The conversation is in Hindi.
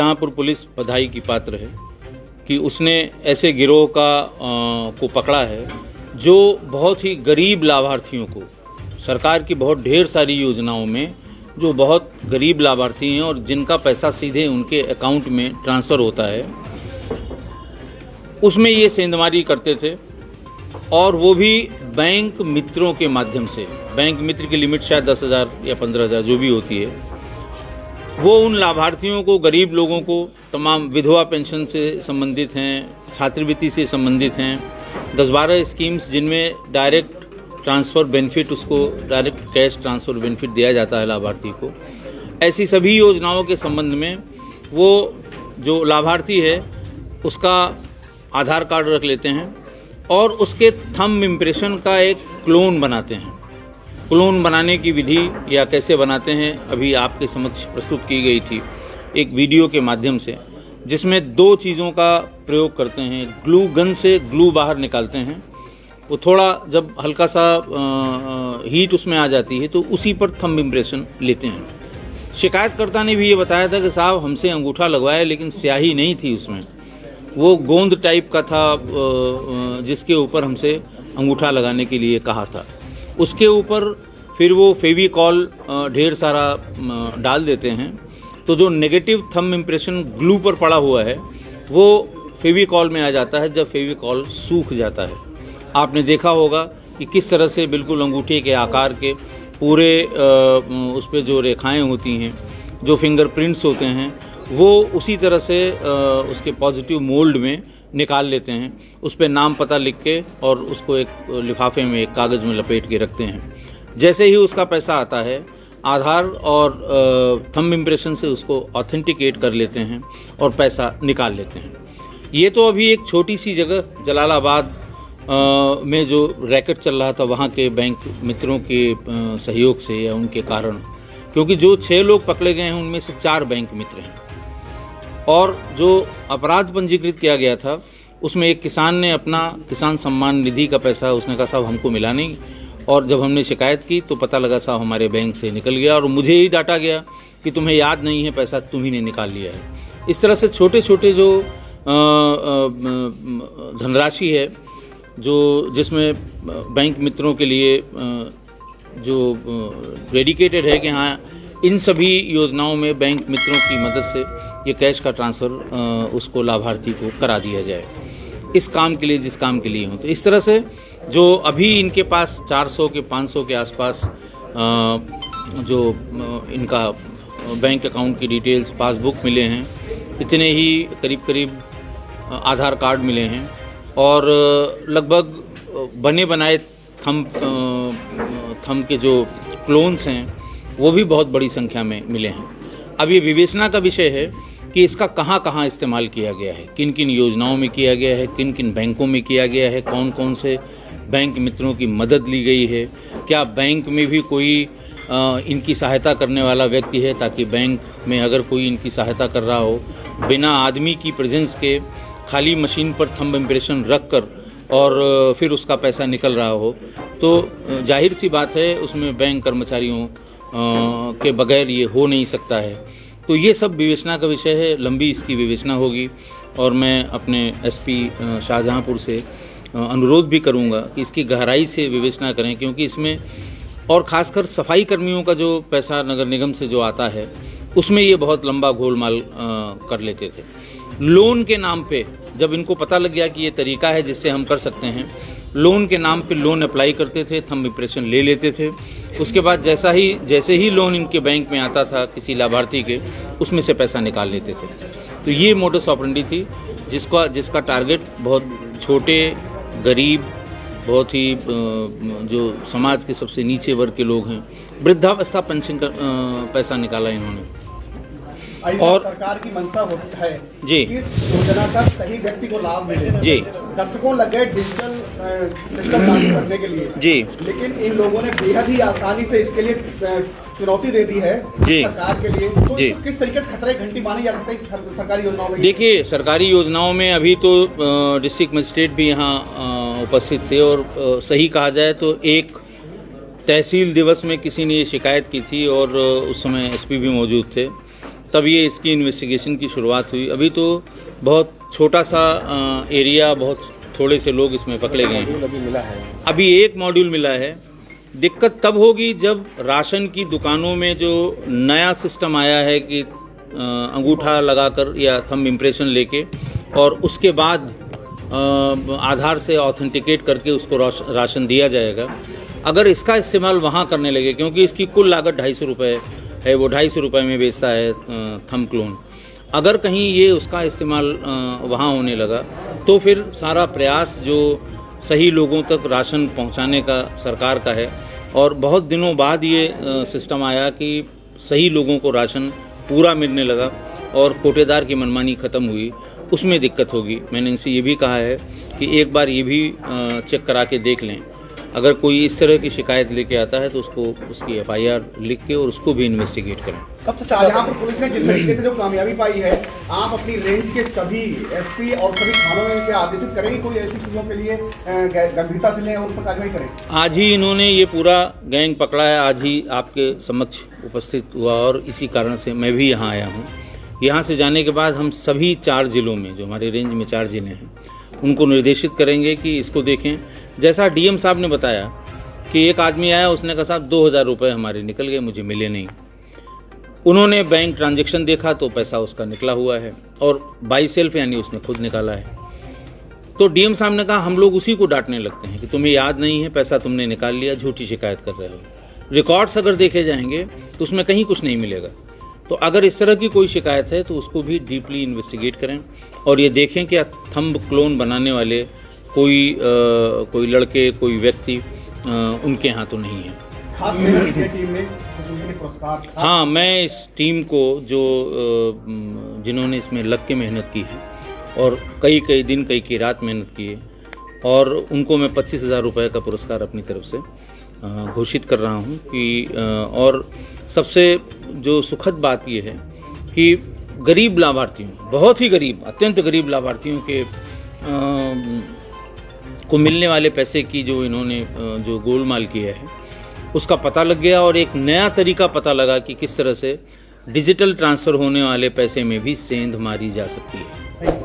शाहजहांपुर पुलिस बधाई की पात्र है कि उसने ऐसे गिरोह को पकड़ा है जो बहुत ही गरीब लाभार्थियों को, सरकार की बहुत ढेर सारी योजनाओं में जो बहुत गरीब लाभार्थी हैं और जिनका पैसा सीधे उनके अकाउंट में ट्रांसफ़र होता है, उसमें ये सेंधमारी करते थे। और वो भी बैंक मित्रों के माध्यम से। बैंक मित्र की लिमिट शायद 10,000 या 15,000 जो भी होती है, वो उन लाभार्थियों को, गरीब लोगों को, तमाम विधवा पेंशन से संबंधित हैं, छात्रवृत्ति से संबंधित हैं, 10-12 स्कीम्स जिनमें डायरेक्ट ट्रांसफ़र बेनिफिट, उसको डायरेक्ट कैश ट्रांसफ़र बेनिफिट दिया जाता है लाभार्थी को। ऐसी सभी योजनाओं के संबंध में वो जो लाभार्थी है उसका आधार कार्ड रख लेते हैं और उसके थंब इम्प्रेशन का एक क्लोन बनाते हैं। क्लोन बनाने की विधि या कैसे बनाते हैं अभी आपके समक्ष प्रस्तुत की गई थी एक वीडियो के माध्यम से, जिसमें 2 चीज़ों का प्रयोग करते हैं। ग्लू गन से ग्लू बाहर निकालते हैं, वो थोड़ा जब हल्का सा हीट उसमें आ जाती है तो उसी पर थंब इम्प्रेशन लेते हैं। शिकायतकर्ता ने भी ये बताया था कि साहब हमसे अंगूठा लगवाया लेकिन स्याही नहीं थी उसमें, वो गोंद टाइप का था जिसके ऊपर हमसे अंगूठा लगाने के लिए कहा था। उसके ऊपर फिर वो फेविकॉल ढेर सारा डाल देते हैं, तो जो नेगेटिव थंब इम्प्रेशन ग्लू पर पड़ा हुआ है वो फेविकॉल में आ जाता है जब फेविकॉल सूख जाता है। आपने देखा होगा कि किस तरह से बिल्कुल अंगूठे के आकार के पूरे उस पर जो रेखाएं होती हैं, जो फिंगरप्रिंट्स होते हैं, वो उसी तरह से उसके पॉजिटिव मोल्ड में निकाल लेते हैं। उस पर नाम पता लिख के और उसको एक लिफाफे में, एक कागज़ में लपेट के रखते हैं। जैसे ही उसका पैसा आता है, आधार और थंब इम्प्रेशन से उसको ऑथेंटिकेट कर लेते हैं और पैसा निकाल लेते हैं। ये तो अभी एक छोटी सी जगह जलालाबाद में जो रैकेट चल रहा था वहाँ के बैंक मित्रों के सहयोग से या उनके कारण, क्योंकि जो 6 लोग पकड़े गए हैं उनमें से 4 बैंक मित्र हैं। और जो अपराध पंजीकृत किया गया था उसमें एक किसान ने अपना किसान सम्मान निधि का पैसा, उसने कहा साहब हमको मिला नहीं, और जब हमने शिकायत की तो पता लगा साहब हमारे बैंक से निकल गया और मुझे ही डांटा गया कि तुम्हें याद नहीं है, पैसा तुम्ही ने निकाल लिया है। इस तरह से छोटे छोटे जो धनराशि है जो जिसमें बैंक मित्रों के लिए जो डेडिकेटेड है कि हाँ इन सभी योजनाओं में बैंक मित्रों की मदद से ये कैश का ट्रांसफ़र उसको लाभार्थी को करा दिया जाए, इस काम के लिए जिस काम के लिए हो। तो इस तरह से जो अभी इनके पास 400 के 500 के आसपास जो इनका बैंक अकाउंट की डिटेल्स, पासबुक मिले हैं, इतने ही करीब आधार कार्ड मिले हैं और लगभग बने बनाए थंब के जो क्लोन्स हैं वो भी बहुत बड़ी संख्या में मिले हैं। अब ये विवेचना का विषय है कि इसका कहाँ कहाँ इस्तेमाल किया गया है, किन किन योजनाओं में किया गया है, किन किन बैंकों में किया गया है, कौन कौन से बैंक मित्रों की मदद ली गई है, क्या बैंक में भी कोई इनकी सहायता करने वाला व्यक्ति है ताकि बैंक में अगर कोई इनकी सहायता कर रहा हो बिना आदमी की प्रेजेंस के खाली मशीन पर थंब इम्प्रेशन रख कर और फिर उसका पैसा निकल रहा हो, तो जाहिर सी बात है उसमें बैंक कर्मचारियों के बगैर ये हो नहीं सकता है। तो ये सब विवेचना का विषय है, लंबी इसकी विवेचना होगी और मैं अपने एसपी शाहजहांपुर से अनुरोध भी करूंगा कि इसकी गहराई से विवेचना करें, क्योंकि इसमें और ख़ासकर सफाई कर्मियों का जो पैसा नगर निगम से जो आता है उसमें ये बहुत लंबा गोलमाल कर लेते थे। लोन के नाम पे जब इनको पता लग गया कि ये तरीका है जिससे हम कर सकते हैं, लोन के नाम पे लोन अप्लाई करते थे, थंब इम्प्रेशन ले लेते थे, उसके बाद जैसे ही लोन इनके बैंक में आता था किसी लाभार्थी के, उसमें से पैसा निकाल लेते थे। तो ये मोडस ऑपरेंडी थी जिसका टारगेट बहुत छोटे, गरीब, बहुत ही जो समाज के सबसे नीचे वर्ग के लोग हैं, वृद्धावस्था पेंशन का पैसा निकाला इन्होंने। और सरकार की मंशा होती है जी कि इस योजना का सही व्यक्ति को लाभ मिले जी। दर्शकों लगे डिजिटल सिस्टम लागू करने के लिए जी, लेकिन इन लोगों ने बेहद ही आसानी से इसके लिए चुनौती दे दी है जी सरकार के लिए। तो जी, किस तरीके से खतरे घंटी मानी जा सकती है सरकारी योजनाओं में? देखिए सरकारी योजनाओं में अभी तो डिस्ट्रिक्ट मजिस्ट्रेट भी यहाँ उपस्थित थे और सही कहा जाए तो एक तहसील दिवस में किसी ने ये शिकायत की थी और उस समय एसपी भी मौजूद थे तब ये इसकी इन्वेस्टिगेशन की शुरुआत हुई। अभी तो बहुत छोटा सा एरिया, बहुत थोड़े से लोग इसमें पकड़े गए हैं। अभी एक मॉड्यूल मिला है। दिक्कत तब होगी जब राशन की दुकानों में जो नया सिस्टम आया है कि अंगूठा लगाकर या थंब इम्प्रेशन लेके और उसके बाद आधार से ऑथेंटिकेट करके उसको राशन दिया जाएगा। अगर इसका इस्तेमाल वहाँ करने लगे, क्योंकि इसकी कुल लागत 250 रुपये है, वो 250 रुपये में बेचता है थंब क्लोन। अगर कहीं ये उसका इस्तेमाल वहाँ होने लगा तो फिर सारा प्रयास जो सही लोगों तक राशन पहुँचाने का सरकार का है, और बहुत दिनों बाद ये सिस्टम आया कि सही लोगों को राशन पूरा मिलने लगा और कोटेदार की मनमानी ख़त्म हुई, उसमें दिक्कत होगी। मैंने इनसे ये भी कहा है कि एक बार ये भी चेक करा के देख लें। अगर कोई इस तरह की शिकायत लेके आता है तो उसको उसकी FIR लिख के और उसको भी इन्वेस्टिगेट करें। कब से यहाँ पर पुलिस ने जिस तरीके से जो कामयाबी पाई है, आप अपनी रेंज के सभी SP और सभी थानों में क्या आदेशित करेंगे कोई ऐसी चीज़ों के लिए गंभीरता से लें और उस पर कार्रवाई करें? आज ही इन्होंने ये पूरा गैंग पकड़ा है, आज ही आपके समक्ष उपस्थित हुआ और इसी कारण से मैं भी यहाँ आया हूँ। यहाँ से जाने के बाद हम सभी 4 जिलों में, जो हमारे रेंज में 4 जिले हैं, उनको निर्देशित करेंगे कि इसको देखें। जैसा DM साहब ने बताया कि एक आदमी आया, उसने कहा साहब 2000 रुपये हमारे निकल गए, मुझे मिले नहीं। उन्होंने बैंक ट्रांजैक्शन देखा तो पैसा उसका निकला हुआ है और बाई सेल्फ यानी उसने खुद निकाला है। तो DM साहब ने कहा हम लोग उसी को डांटने लगते हैं कि तुम्हें याद नहीं है, पैसा तुमने निकाल लिया, झूठी शिकायत कर रहे हो। रिकॉर्ड्स अगर देखे जाएंगे तो उसमें कहीं कुछ नहीं मिलेगा। तो अगर इस तरह की कोई शिकायत है तो उसको भी डीपली इन्वेस्टिगेट करें और ये देखें कि थंब क्लोन बनाने वाले कोई लड़के, कोई व्यक्ति उनके यहाँ तो नहीं है। खास मेहनत की टीम ने पुरस्कार। हाँ, मैं इस टीम को जिन्होंने इसमें लग के मेहनत की है और कई दिन कई रात मेहनत की है, और उनको मैं 25,000 रुपये का पुरस्कार अपनी तरफ से घोषित कर रहा हूँ कि और सबसे जो सुखद बात ये है कि गरीब लाभार्थियों, बहुत ही गरीब, अत्यंत गरीब लाभार्थियों के को मिलने वाले पैसे की जो इन्होंने जो गोलमाल किया है उसका पता लग गया, और एक नया तरीका पता लगा कि किस तरह से डिजिटल ट्रांसफ़र होने वाले पैसे में भी सेंध मारी जा सकती है।